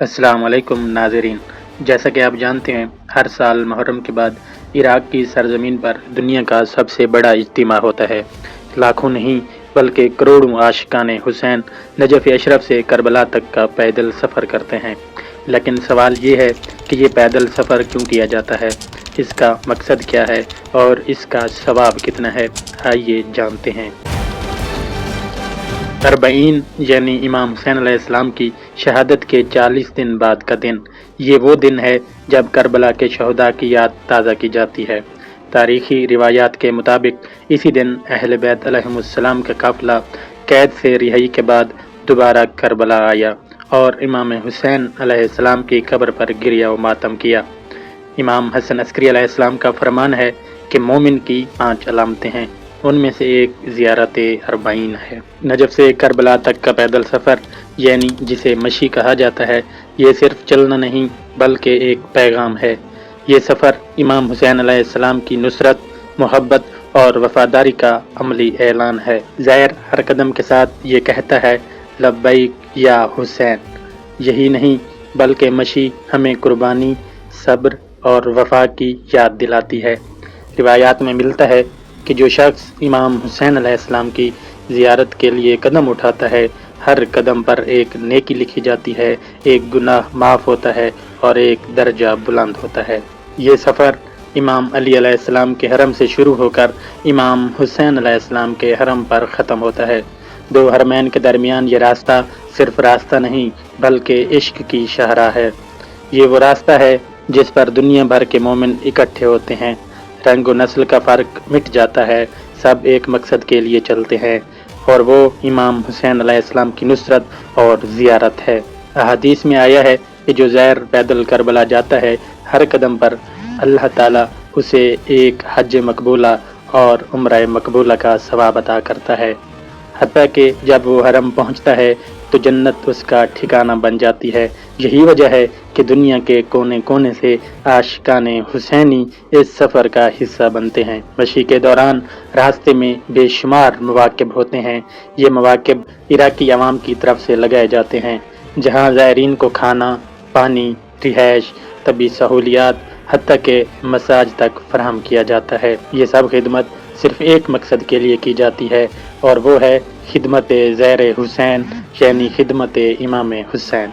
अस्सलाम वालेकुम नाज़रीन। जैसा कि आप जानते हैं, हर साल मुहर्रम के बाद इराक़ की सरज़मीन पर दुनिया का सबसे बड़ा इज्तिमा होता है। लाखों नहीं बल्कि करोड़ों आशिकाने हुसैन नजफ़ अशरफ से करबला तक का पैदल सफ़र करते हैं। लेकिन सवाल ये है कि ये पैदल सफ़र क्यों किया जाता है, इसका मकसद क्या है और इसका सवाब कितना है, आइए जानते हैं। अरबईन यानी इमाम हुसैन अलैहिस्सलाम की शहादत के 40 दिन बाद का दिन। ये वो दिन है जब करबला के शहदा की याद ताज़ा की जाती है। तारीख़ी रिवायात के मुताबिक इसी दिन अहले बैत अलैहिमुस्सलाम का काफ़िला कैद से रिहाई के बाद दोबारा करबला आया और इमाम हुसैन अलैहिस्सलाम की कब्र पर गिरिया व मातम किया। इमाम हसन अस्करी अलैहिस्सलाम का फरमान है कि मोमिन की 5 अलामतें हैं, उनमें से एक ज़ियारत अरबाइन है। नजफ़ से करबला तक का पैदल सफ़र यानी जिसे मशी कहा जाता है, ये सिर्फ चलना नहीं बल्कि एक पैगाम है। ये सफ़र इमाम हुसैन अलैहिस्सलाम की नुसरत, मोहब्बत और वफ़ादारी का अमली ऐलान है। ज़ायर हर कदम के साथ ये कहता है, लब्बैक या हुसैन। यही नहीं बल्कि मशी हमें कुर्बानी, सब्र और वफ़ा की याद दिलाती है। रिवायात में मिलता है कि जो शख्स इमाम हुसैन अलैहिस्सलाम की ज़ियारत के लिए कदम उठाता है, हर कदम पर एक नेकी लिखी जाती है, एक गुनाह माफ़ होता है और एक दर्जा बुलंद होता है। ये सफ़र इमाम अली अलैहिस्सलाम के हरम से शुरू होकर इमाम हुसैन अलैहिस्सलाम के हरम पर ख़त्म होता है। दो हरमैन के दरमियान ये रास्ता सिर्फ रास्ता नहीं बल्कि इश्क की शाहराह है। ये वो रास्ता है जिस पर दुनिया भर के मोमिन इकट्ठे होते हैं। रंग व नस्ल का फ़र्क मिट जाता है, सब एक मकसद के लिए चलते हैं और वो इमाम हुसैन अलैहिस्सलाम की नुसरत और ज़ियारत है। अहादीस में आया है कि जो ज़ैर पैदल करबला जाता है, हर कदम पर अल्लाह ताला उसे एक हज मकबूला और उम्रा मकबूला का सवाब अता करता है। हत्ता कि जब वो हरम पहुंचता है तो जन्नत उसका ठिकाना बन जाती है। यही वजह है कि दुनिया के कोने कोने से आशिकाने हुसैनी इस सफ़र का हिस्सा बनते हैं। मशी के दौरान रास्ते में बेशुमार मवाक़िब होते हैं। ये मवाक़िब इराक़ी अवाम की तरफ से लगाए जाते हैं, जहाँ ज़ायरीन को खाना, पानी, रिहाइश, तबी सहूलियात हत्ता के मसाज तक फराहम किया जाता है। ये सब खिदमत सिर्फ एक मकसद के लिए की जाती है और वो है खिदमत ज़ैर हुसैन यानी खिदमत इमाम हुसैन।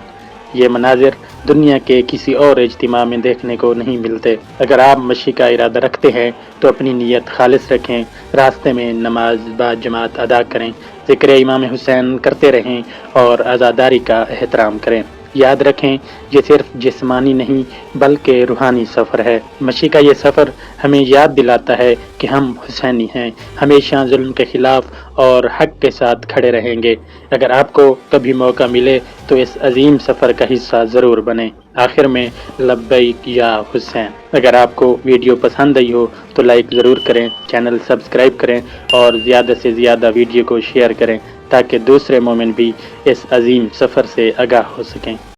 ये मनाजिर दुनिया के किसी और इज्तिमा में देखने को नहीं मिलते। अगर आप मशी का इरादा रखते हैं तो अपनी नीयत खालिस रखें, रास्ते में नमाज बाजमात अदा करें, ज़िक्र इमाम हुसैन करते रहें और आज़ादारी का एहतराम करें। याद रखें, ये सिर्फ जिस्मानी नहीं बल्कि रूहानी सफ़र है। मशी का ये सफ़र हमें याद दिलाता है कि हम हुसैनी हैं, हमेशा जुल्म के ख़िलाफ़ और हक़ के साथ खड़े रहेंगे। अगर आपको कभी मौका मिले तो इस अजीम सफ़र का हिस्सा ज़रूर बनें। आखिर में लब्बैक या हुसैन। अगर आपको वीडियो पसंद आई हो तो लाइक ज़रूर करें, चैनल सब्सक्राइब करें और ज़्यादा से ज़्यादा वीडियो को शेयर करें ताकि दूसरे मोमिन भी इस अजीम सफ़र से आगाह हो सकें।